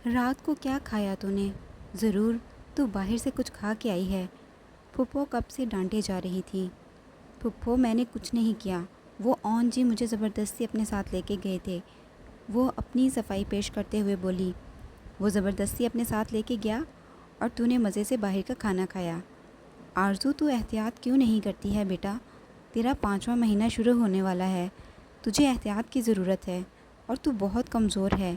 رات کو کیا کھایا تو نے؟ ضرور تو باہر سے کچھ کھا کے آئی ہے، پھپھو کب سے ڈانٹے جا رہی تھی۔ پھپھو میں نے کچھ نہیں کیا، وہ اون جی مجھے زبردستی اپنے ساتھ لے کے گئے تھے، وہ اپنی صفائی پیش کرتے ہوئے بولی۔ وہ زبردستی اپنے ساتھ لے کے گیا اور تو نے مزے سے باہر کا کھانا کھایا۔ آرزو تو احتیاط کیوں نہیں کرتی ہے بیٹا؟ تیرا 5واں مہینہ شروع ہونے والا ہے، تجھے احتیاط کی ضرورت ہے اور تو بہت کمزور ہے،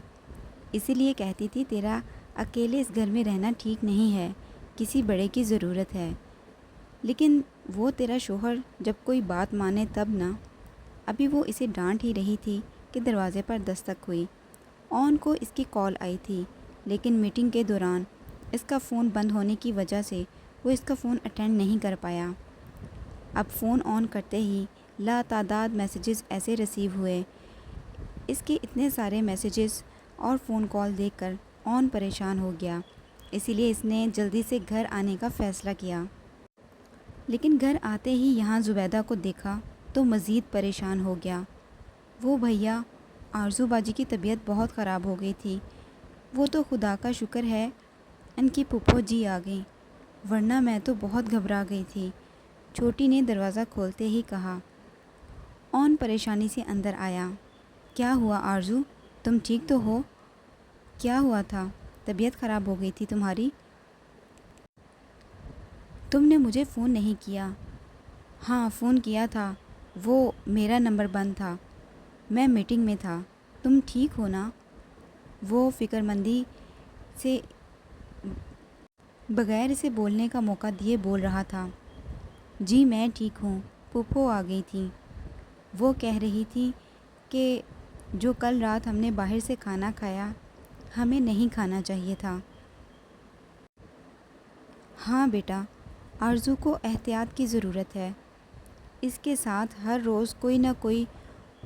اسی لیے کہتی تھی تیرا اکیلے اس گھر میں رہنا ٹھیک نہیں ہے، کسی بڑے کی ضرورت ہے۔ لیکن وہ تیرا شوہر جب کوئی بات مانے تب نا۔ ابھی وہ اسے ڈانٹ ہی رہی تھی کہ دروازے پر دستک ہوئی۔ اون کو اس کی کال آئی تھی، لیکن میٹنگ کے دوران اس کا فون بند ہونے کی وجہ سے وہ اس کا فون اٹینڈ نہیں کر پایا۔ اب فون آن کرتے ہی لاتعداد میسیجز ایسے ریسیو ہوئے۔ اس کے اتنے سارے میسیجز اور فون کال دیکھ کر اون پریشان ہو گیا، اسی لیے اس نے جلدی سے گھر آنے کا فیصلہ کیا۔ لیکن گھر آتے ہی یہاں زبیدہ کو دیکھا تو مزید پریشان ہو گیا۔ وہ بھیا آرزو باجی کی طبیعت بہت خراب ہو گئی تھی، وہ تو خدا کا شکر ہے ان کی پھپھو جی آ گئیں، ورنہ میں تو بہت گھبرا گئی تھی، چھوٹی نے دروازہ کھولتے ہی کہا۔ اون پریشانی سے اندر آیا۔ کیا ہوا آرزو، تم ٹھیک تو ہو؟ کیا ہوا تھا؟ طبیعت خراب ہو گئی تھی تمہاری؟ تم نے مجھے فون نہیں کیا۔ ہاں فون کیا تھا، وہ میرا نمبر بند تھا، میں میٹنگ میں تھا۔ تم ٹھیک ہو نا؟ وہ فکر مندی سے بغیر اسے بولنے کا موقع دیے بول رہا تھا۔ جی میں ٹھیک ہوں، پھپھو آ گئی تھیں، وہ کہہ رہی تھی کہ جو کل رات ہم نے باہر سے کھانا کھایا ہمیں نہیں کھانا چاہیے تھا۔ ہاں بیٹا، آرزو کو احتیاط کی ضرورت ہے، اس کے ساتھ ہر روز کوئی نہ کوئی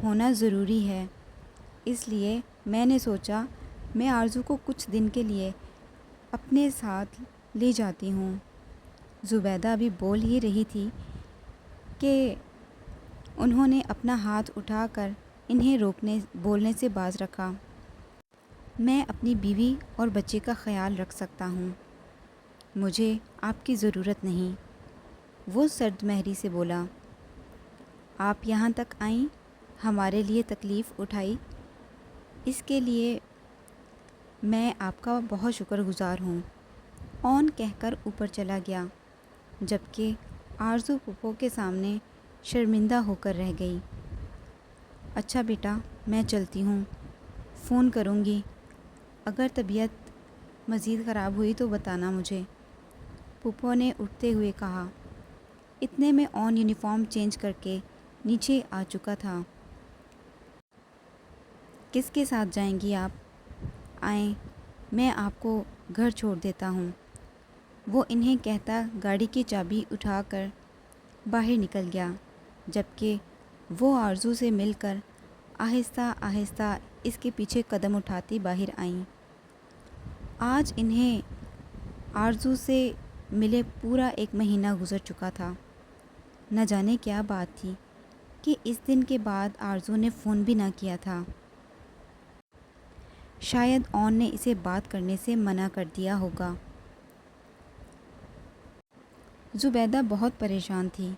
ہونا ضروری ہے، اس لیے میں نے سوچا میں آرزو کو کچھ دن کے لیے اپنے ساتھ لے جاتی ہوں۔ زبیدہ ابھی بول ہی رہی تھی کہ انہوں نے اپنا ہاتھ اٹھا کر انہیں بولنے سے باز رکھا۔ میں اپنی بیوی اور بچے کا خیال رکھ سکتا ہوں، مجھے آپ کی ضرورت نہیں، وہ سرد مہری سے بولا۔ آپ یہاں تک آئیں، ہمارے لیے تکلیف اٹھائی، اس کے لیے میں آپ کا بہت شکر گزار ہوں، اون کہہ کر اوپر چلا گیا، جبکہ آرزو پھپھو کے سامنے شرمندہ ہو کر رہ گئی۔ اچھا بیٹا میں چلتی ہوں، فون کروں گی، اگر طبیعت مزید خراب ہوئی تو بتانا مجھے، پھپھو نے اٹھتے ہوئے کہا۔ اتنے میں اون یونیفارم چینج کر کے نیچے آ چکا تھا۔ کس کے ساتھ جائیں گی آپ؟ آئیں میں آپ کو گھر چھوڑ دیتا ہوں، وہ انہیں کہتا گاڑی کی چابی اٹھا کر باہر نکل گیا، جبکہ وہ آرزو سے مل کر آہستہ آہستہ اس کے پیچھے قدم اٹھاتی باہر آئیں۔ آج انہیں آرزو سے ملے پورا 1 مہینہ گزر چکا تھا۔ نہ جانے کیا بات تھی کہ اس دن کے بعد آرزو نے فون بھی نہ کیا تھا۔ شاید اون نے اسے بات کرنے سے منع کر دیا ہوگا۔ زبیدہ بہت پریشان تھی،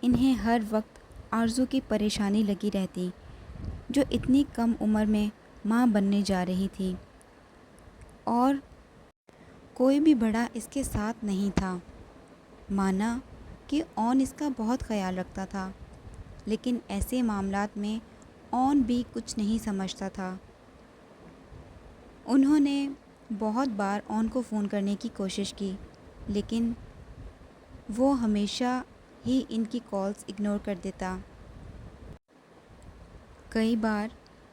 انہیں ہر وقت آرزو کی پریشانی لگی رہتی، جو اتنی کم عمر میں ماں بننے جا رہی تھی، اور کوئی بھی بڑا اس کے ساتھ نہیں تھا۔ مانا کہ اون اس کا بہت خیال رکھتا تھا، لیکن ایسے معاملات میں اون بھی کچھ نہیں سمجھتا تھا۔ انہوں نے بہت بار اون کو فون کرنے کی کوشش کی، لیکن وہ ہمیشہ ہی ان کی کالز اگنور کر دیتا۔ کئی بار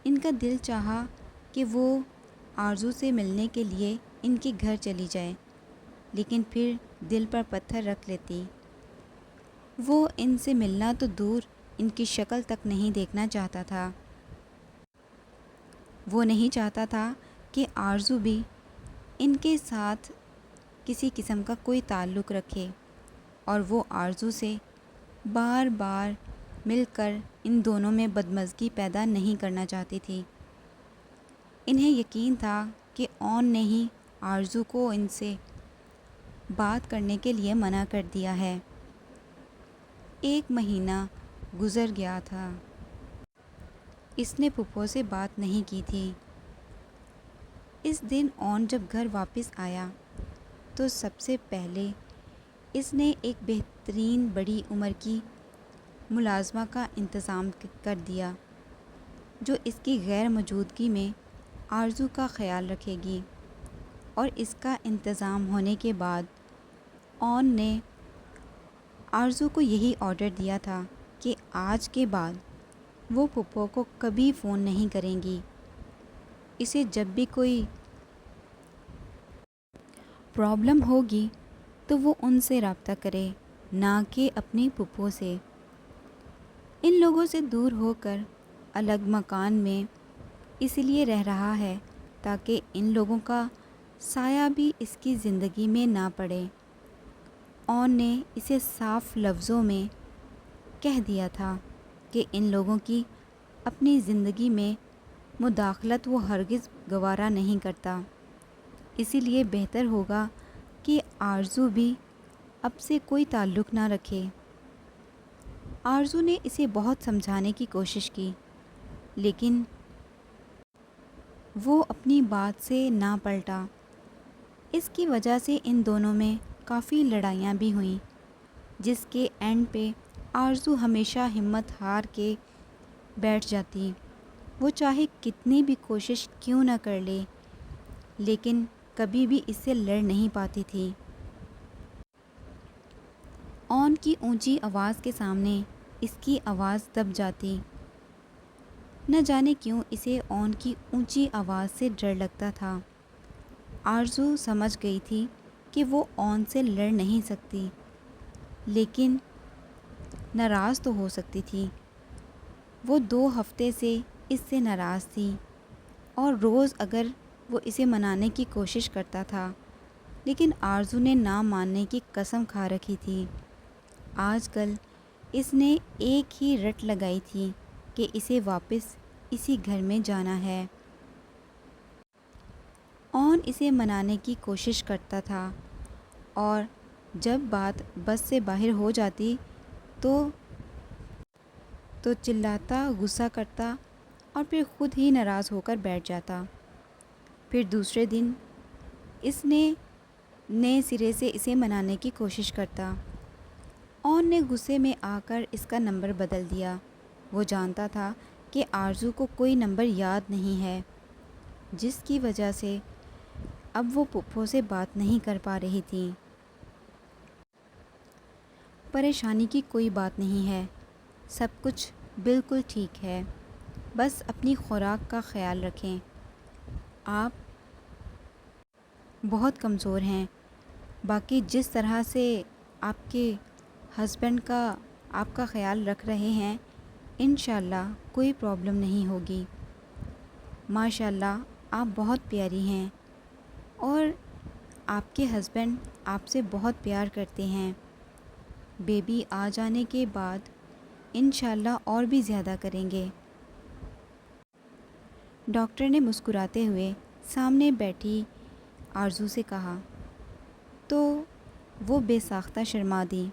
ان کا دل چاہا کہ وہ آرزو سے ملنے کے لیے ان کے گھر چلی جائے، لیکن پھر دل پر پتھر رکھ لیتی۔ وہ ان سے ملنا تو دور ان کی شکل تک نہیں دیکھنا چاہتا تھا۔ وہ نہیں چاہتا تھا کہ آرزو بھی ان کے ساتھ کسی قسم کا کوئی تعلق رکھے، اور وہ آرزو سے بار بار مل کر ان دونوں میں بدمزگی پیدا نہیں کرنا چاہتی تھی۔ انہیں یقین تھا کہ اون نے ہی آرزو کو ان سے بات کرنے کے لیے منع کر دیا ہے۔ 1 مہینہ گزر گیا تھا۔ اس نے پھپھو سے بات نہیں کی تھی۔ اس دن اون جب گھر واپس آیا تو سب سے پہلے اس نے ایک بہترین بڑی عمر کی ملازمہ کا انتظام کر دیا جو اس کی غیر موجودگی میں آرزو کا خیال رکھے گی، اور اس کا انتظام ہونے کے بعد اون نے آرزو کو یہی آرڈر دیا تھا کہ آج کے بعد وہ پھپھو کو کبھی فون نہیں کریں گی۔ اسے جب بھی کوئی پرابلم ہوگی تو وہ ان سے رابطہ کرے، نہ کہ اپنی پھپھو سے۔ ان لوگوں سے دور ہو کر الگ مکان میں اس لیے رہ رہا ہے تاکہ ان لوگوں کا سایہ بھی اس کی زندگی میں نہ پڑے۔ اون نے اسے صاف لفظوں میں کہہ دیا تھا کہ ان لوگوں کی اپنی زندگی میں مداخلت وہ ہرگز گوارا نہیں کرتا، اسی لیے بہتر ہوگا کہ آرزو بھی اب سے کوئی تعلق نہ رکھے۔ آرزو نے اسے بہت سمجھانے کی کوشش کی، لیکن وہ اپنی بات سے نہ پلٹا۔ اس کی وجہ سے ان دونوں میں کافی لڑائیاں بھی ہوئیں، جس کے اینڈ پہ آرزو ہمیشہ ہمت ہار کے بیٹھ جاتی۔ وہ چاہے کتنی بھی کوشش کیوں نہ کر لے، لیکن کبھی بھی اس سے لڑ نہیں پاتی تھی۔ اون کی اونچی آواز کے سامنے اس کی آواز دب جاتی۔ نہ جانے کیوں اسے اون کی اونچی آواز سے ڈر لگتا تھا۔ آرزو سمجھ گئی تھی کہ وہ اون سے لڑ نہیں سکتی، لیکن ناراض تو ہو سکتی تھی۔ وہ 2 ہفتے سے اس سے ناراض تھی، اور روز اگر وہ اسے منانے کی کوشش کرتا تھا، لیکن آرزو نے نہ ماننے کی قسم کھا رکھی تھی۔ آج کل اس نے ایک ہی رٹ لگائی تھی کہ اسے واپس اسی گھر میں جانا ہے۔ اون اسے منانے کی کوشش کرتا تھا، اور جب بات بس سے باہر ہو جاتی تو چلاتا، غصہ کرتا اور پھر خود ہی ناراض ہو کر بیٹھ جاتا۔ پھر دوسرے دن اس نے نئے سرے سے اسے منانے کی کوشش کرتا۔ اون نے غصے میں آ کر اس کا نمبر بدل دیا۔ وہ جانتا تھا کہ آرزو کو کوئی نمبر یاد نہیں ہے، جس کی وجہ سے اب وہ پھپھو سے بات نہیں کر پا رہی تھی۔ پریشانی کی کوئی بات نہیں ہے، سب کچھ بالکل ٹھیک ہے، بس اپنی خوراک کا خیال رکھیں۔ آپ بہت کمزور ہیں، باقی جس طرح سے آپ کے ہسبینڈ کا آپ کا خیال رکھ رہے ہیں، انشاءاللہ کوئی پرابلم نہیں ہوگی۔ ماشاءاللہ آپ بہت پیاری ہیں، اور آپ کے ہسبینڈ آپ سے بہت پیار کرتے ہیں۔ بیبی آ جانے کے بعد انشاءاللہ اور بھی زیادہ کریں گے۔ ڈاکٹر نے مسکراتے ہوئے سامنے بیٹھی آرزو سے کہا، تو وہ بے ساختہ شرما دی۔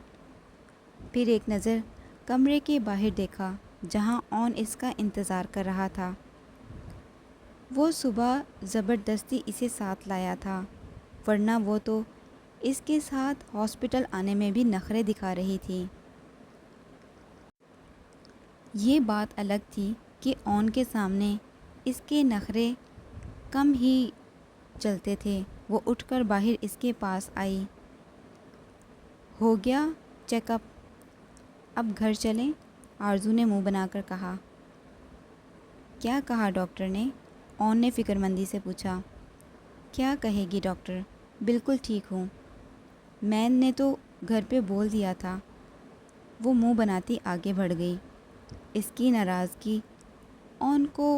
پھر ایک نظر کمرے کے باہر دیکھا جہاں اون اس کا انتظار کر رہا تھا۔ وہ صبح زبردستی اسے ساتھ لایا تھا، ورنہ وہ تو اس کے ساتھ ہاسپٹل آنے میں بھی نخرے دکھا رہی تھی۔ یہ بات الگ تھی کہ اون کے سامنے اس کے نخرے کم ہی چلتے تھے۔ وہ اٹھ کر باہر اس کے پاس آئی۔ ہو گیا چیک اپ، اب گھر چلیں؟ آرزو نے منہ بنا کر کہا۔ کیا کہا ڈاکٹر نے؟ اون نے فکر مندی سے پوچھا۔ کیا کہے گی ڈاکٹر، بالکل ٹھیک ہوں، میں نے تو گھر پہ بول دیا تھا۔ وہ منہ بناتی آگے بڑھ گئی۔ اس کی ناراضگی اون کو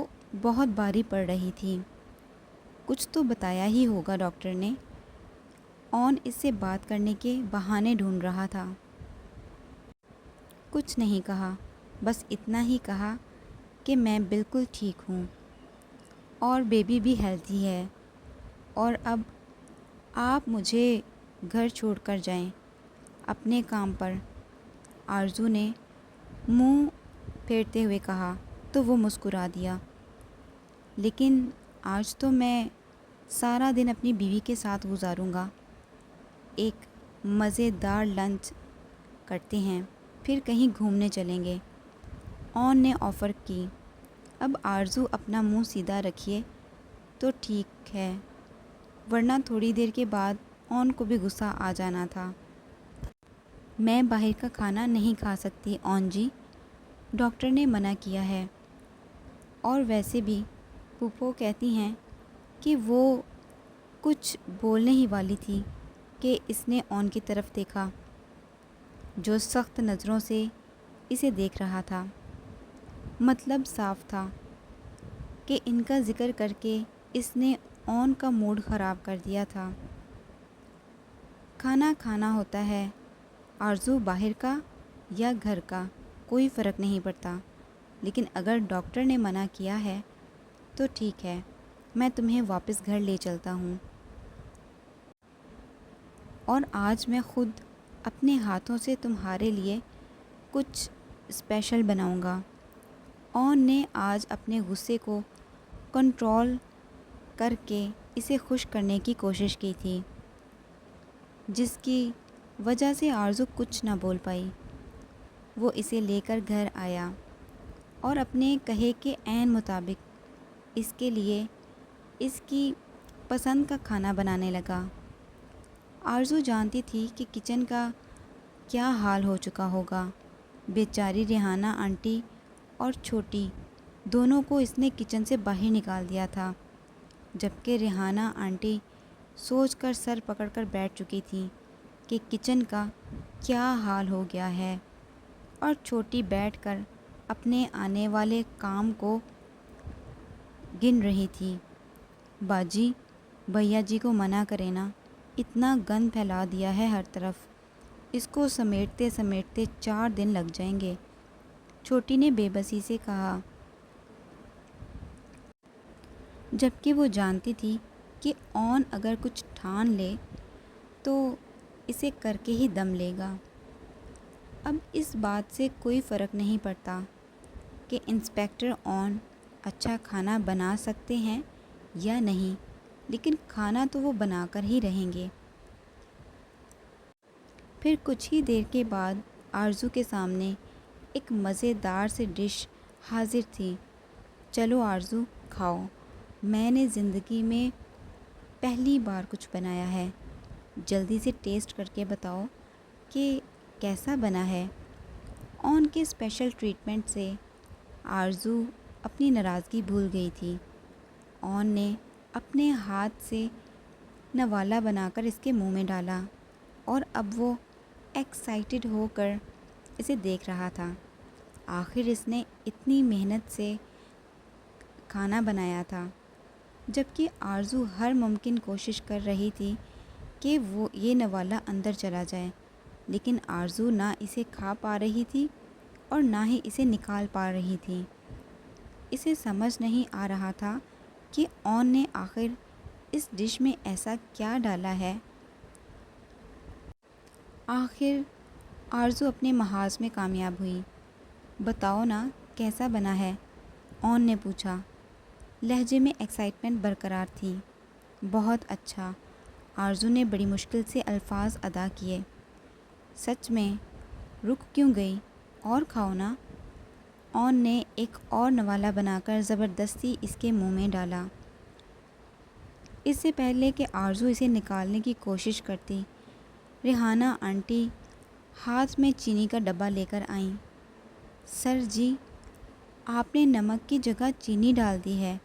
بہت بھاری پڑ رہی تھی۔ کچھ تو بتایا ہی ہوگا ڈاکٹر نے۔ اون اس سے بات کرنے کے بہانے ڈھونڈ رہا تھا۔ کچھ نہیں کہا، بس اتنا ہی کہا کہ میں بالکل ٹھیک ہوں، اور بیبی بھی ہیلتھی ہے۔ اور اب آپ مجھے گھر چھوڑ کر جائیں اپنے کام پر، آرزو نے منہ پھیرتے ہوئے کہا تو وہ مسکرا دیا۔ لیکن آج تو میں سارا دن اپنی بیوی کے ساتھ گزاروں گا، ایک مزیدار لنچ کرتے ہیں پھر کہیں گھومنے چلیں گے، اون نے آفر کی۔ اب آرزو اپنا منہ سیدھا رکھیے تو ٹھیک ہے، ورنہ تھوڑی دیر کے بعد اون کو بھی غصہ آ جانا تھا۔ میں باہر کا کھانا نہیں کھا سکتی اون جی، ڈاکٹر نے منع کیا ہے، اور ویسے بھی پھوپھو کہتی ہیں کہ وہ کچھ بولنے ہی والی تھی کہ اس نے اون کی طرف دیکھا جو سخت نظروں سے اسے دیکھ رہا تھا۔ مطلب صاف تھا کہ ان کا ذکر کر کے اس نے اون کا موڈ خراب کر دیا تھا۔ کھانا کھانا ہوتا ہے آرزو، باہر کا یا گھر کا کوئی فرق نہیں پڑتا، لیکن اگر ڈاکٹر نے منع کیا ہے تو ٹھیک ہے، میں تمہیں واپس گھر لے چلتا ہوں، اور آج میں خود اپنے ہاتھوں سے تمہارے لیے کچھ اسپیشل بناؤں گا۔ اون نے آج اپنے غصے کو کنٹرول کر کے اسے خوش کرنے کی کوشش کی تھی، جس کی وجہ سے آرزو کچھ نہ بول پائی۔ وہ اسے لے کر گھر آیا اور اپنے کہے کے عین مطابق اس کے لیے اس کی پسند کا کھانا بنانے لگا۔ آرزو جانتی تھی کہ کچن کا کیا حال ہو چکا ہوگا، بیچاری ریحانہ آنٹی اور چھوٹی دونوں کو اس نے کچن سے باہر نکال دیا تھا، جبکہ ریحانہ آنٹی سوچ کر سر پکڑ کر بیٹھ چکی تھی کہ کچن کا کیا حال ہو گیا ہے، اور چھوٹی بیٹھ کر اپنے آنے والے کام کو گن رہی تھی۔ باجی، بھیا جی کو منع کرے نا، اتنا گند پھیلا دیا ہے ہر طرف، اس کو سمیٹتے سمیٹتے 4 دن لگ جائیں گے، چھوٹی نے بے بسی سے کہا، جبکہ وہ جانتی تھی کہ اون اگر کچھ ٹھان لے تو اسے کر کے ہی دم لے گا۔ اب اس بات سے کوئی فرق نہیں پڑتا کہ انسپکٹر اون اچھا کھانا بنا سکتے ہیں یا نہیں، لیکن کھانا تو وہ بنا کر ہی رہیں گے۔ پھر کچھ ہی دیر کے بعد آرزو کے سامنے ایک مزیدار سی ڈش حاضر تھی۔ چلو آرزو، کھاؤ، میں نے زندگی میں پہلی بار کچھ بنایا ہے، جلدی سے ٹیسٹ کر کے بتاؤ کہ کیسا بنا ہے۔ اون کے اسپیشل ٹریٹمنٹ سے آرزو اپنی ناراضگی بھول گئی تھی۔ اون نے اپنے ہاتھ سے نوالا بنا کر اس کے منہ میں ڈالا، اور اب وہ ایکسائٹڈ ہو کر اسے دیکھ رہا تھا۔ آخر اس نے اتنی محنت سے کھانا بنایا تھا، جبکہ آرزو ہر ممکن کوشش کر رہی تھی کہ وہ یہ نوالا اندر چلا جائے، لیکن آرزو نہ اسے کھا پا رہی تھی اور نہ ہی اسے نکال پا رہی تھی۔ اسے سمجھ نہیں آ رہا تھا کہ اون نے آخر اس ڈش میں ایسا کیا ڈالا ہے۔ آخر آرزو اپنے محاذ میں کامیاب ہوئی۔ بتاؤ نا کیسا بنا ہے، اون نے پوچھا۔ لہجے میں ایکسائٹمنٹ برقرار تھی۔ بہت اچھا، آرزو نے بڑی مشکل سے الفاظ ادا کیے۔ سچ میں؟ رک کیوں گئی، اور کھاؤ نا۔ اون نے ایک اور نوالا بنا کر زبردستی اس کے منہ میں ڈالا۔ اس سے پہلے کہ آرزو اسے نکالنے کی کوشش کرتی، ریحانہ آنٹی ہاتھ میں چینی کا ڈبہ لے کر آئیں۔ سر جی، آپ نے نمک کی جگہ چینی ڈال دی ہے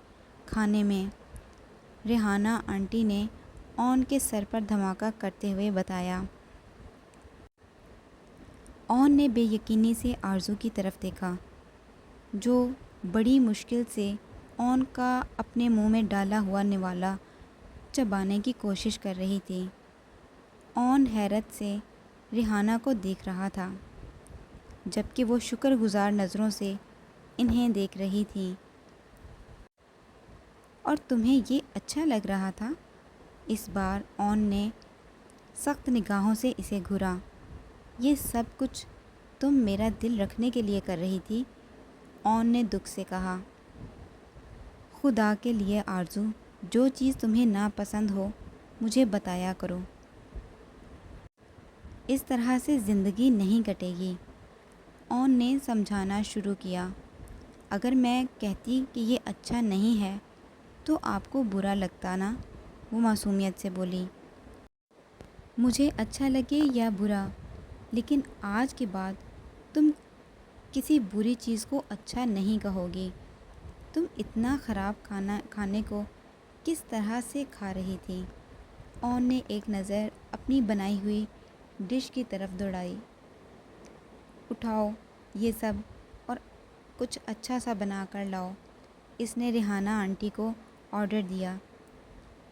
کھانے میں، ریحانہ آنٹی نے اون کے سر پر دھماکہ کرتے ہوئے بتایا۔ اون نے بے یقینی سے آرزو کی طرف دیکھا، جو بڑی مشکل سے اون کا اپنے منہ میں ڈالا ہوا نوالا چبانے کی کوشش کر رہی تھی۔ اون حیرت سے ریحانہ کو دیکھ رہا تھا، جبکہ وہ شکر گزار نظروں سے انہیں دیکھ رہی تھی۔ اور تمہیں یہ اچھا لگ رہا تھا؟ اس بار اون نے سخت نگاہوں سے اسے گھورا۔ یہ سب کچھ تم میرا دل رکھنے کے لیے کر رہی تھی؟ اون نے دکھ سے کہا۔ خدا کے لیے آرزو، جو چیز تمہیں ناپسند ہو مجھے بتایا کرو۔ اس طرح سے زندگی نہیں کٹے گی۔ اون نے سمجھانا شروع کیا۔ اگر میں کہتی کہ یہ اچھا نہیں ہے تو آپ کو برا لگتا نا؟ وہ معصومیت سے بولی۔ مجھے اچھا لگے یا برا، لیکن آج کے بعد تم کسی بری چیز کو اچھا نہیں کہو گی۔ تم اتنا خراب کھانے کو کس طرح سے کھا رہی تھی؟ اون نے ایک نظر اپنی بنائی ہوئی ڈش کی طرف دوڑائی۔ اٹھاؤ یہ سب اور کچھ اچھا سا بنا کر لاؤ، اس نے ریحانہ آنٹی کو آرڈر دیا،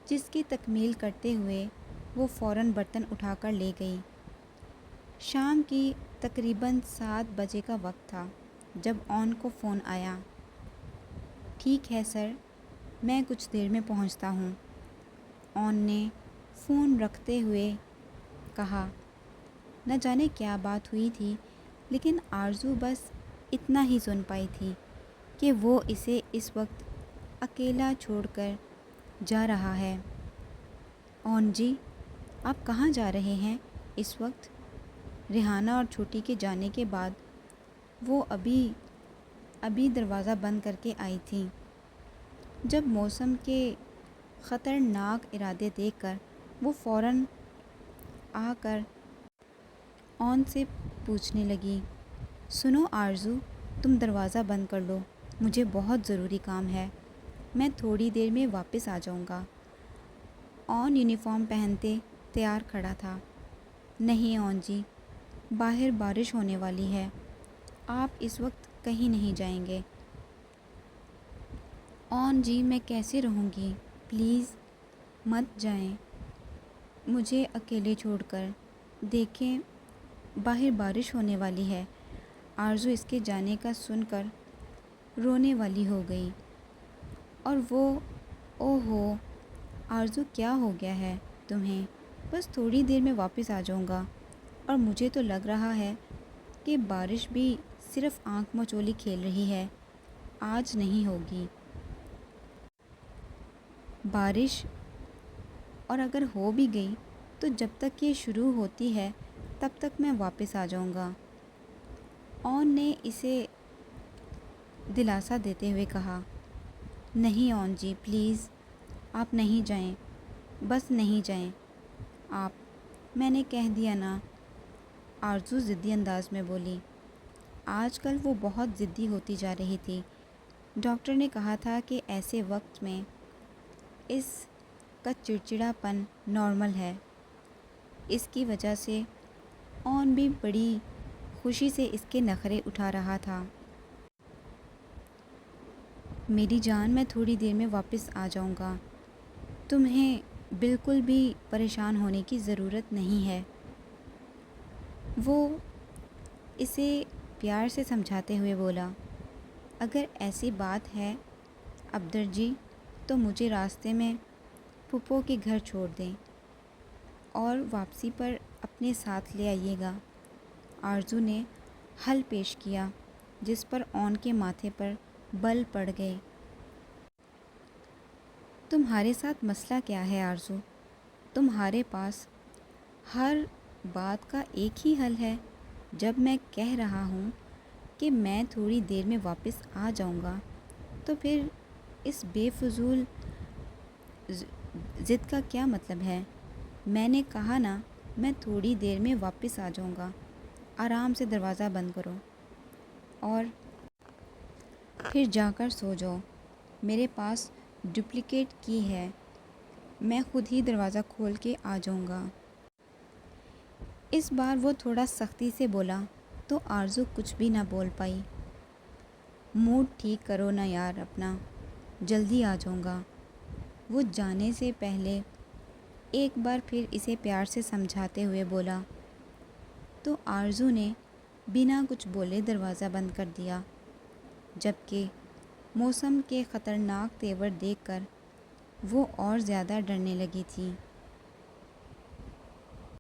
جس کی تکمیل کرتے ہوئے وہ فوراً برتن اٹھا کر لے گئی۔ شام کی تقریباً 7 بجے کا وقت تھا جب اون کو فون آیا۔ ٹھیک ہے سر، میں کچھ دیر میں پہنچتا ہوں، اون نے فون رکھتے ہوئے کہا۔ نہ جانے کیا بات ہوئی تھی، لیکن آرزو بس اتنا ہی سن پائی تھی کہ وہ اسے اس وقت اکیلا چھوڑ کر جا رہا ہے۔ اون جی، آپ کہاں جا رہے ہیں اس وقت؟ ریحانہ اور چھوٹی کے جانے کے بعد وہ ابھی دروازہ بند کر کے آئی تھیں، جب موسم کے خطرناک ارادے دیکھ کر وہ فوراً آ کر اون سے پوچھنے لگی، سنو آرزو، تم دروازہ بند کر لو، مجھے بہت ضروری کام ہے، میں تھوڑی دیر میں واپس آ جاؤں گا۔ اون یونیفارم پہنتے تیار کھڑا تھا۔ نہیں اون جی، باہر بارش ہونے والی ہے، آپ اس وقت کہیں نہیں جائیں گے۔ اون جی، میں کیسے رہوں گی؟ پلیز مت جائیں مجھے اکیلے چھوڑ کر، دیکھیں باہر بارش ہونے والی ہے۔ آرزو اس کے جانے کا سن کر رونے والی ہو گئی، اور وہ اوہو آرزو، کیا ہو گیا ہے تمہیں؟ بس تھوڑی دیر میں واپس آ جاؤں گا، اور مجھے تو لگ رہا ہے کہ بارش بھی صرف آنکھ مچولی کھیل رہی ہے، آج نہیں ہوگی بارش، اور اگر ہو بھی گئی تو جب تک یہ شروع ہوتی ہے تب تک میں واپس آ جاؤں گا۔ اون نے اسے دلاسا دیتے ہوئے کہا۔ نہیں اون جی، پلیز آپ نہیں جائیں، بس نہیں جائیں آپ، میں نے کہہ دیا نا، آرزو ضدی انداز میں بولی۔ آج کل وہ بہت ضدی ہوتی جا رہی تھی۔ ڈاکٹر نے کہا تھا کہ ایسے وقت میں اس کا چڑچڑا پن نارمل ہے۔ اس کی وجہ سے اون بھی بڑی خوشی سے اس کے نخرے اٹھا رہا تھا۔ میری جان، میں تھوڑی دیر میں واپس آ جاؤں گا، تمہیں بالکل بھی پریشان ہونے کی ضرورت نہیں ہے۔ وہ اسے پیار سے سمجھاتے ہوئے بولا۔ اگر ایسی بات ہے ابدر جی، تو مجھے راستے میں پھپھو کے گھر چھوڑ دیں اور واپسی پر اپنے ساتھ لے آئیے گا۔ آرزو نے حل پیش کیا، جس پر اون کے ماتھے پر بل پڑ گئے۔ تمہارے ساتھ مسئلہ کیا ہے آرزو؟ تمہارے پاس ہر بات کا ایک ہی حل ہے۔ جب میں کہہ رہا ہوں کہ میں تھوڑی دیر میں واپس آ جاؤں گا، تو پھر اس بے فضول ضد کا کیا مطلب ہے؟ میں نے کہا نا، میں تھوڑی دیر میں واپس آ جاؤں گا، آرام سے دروازہ بند کرو اور پھر جا کر سو جاؤ۔ میرے پاس ڈپلیکیٹ کی ہے، میں خود ہی دروازہ کھول کے آ جاؤں گا۔ اس بار وہ تھوڑا سختی سے بولا تو آرزو کچھ بھی نہ بول پائی۔ موڈ ٹھیک کرو نا یار اپنا، جلدی آ جاؤں گا، وہ جانے سے پہلے ایک بار پھر اسے پیار سے سمجھاتے ہوئے بولا۔ تو آرزو نے بنا کچھ بولے دروازہ بند کر دیا، جبکہ موسم کے خطرناک تیور دیکھ کر وہ اور زیادہ ڈرنے لگی تھی۔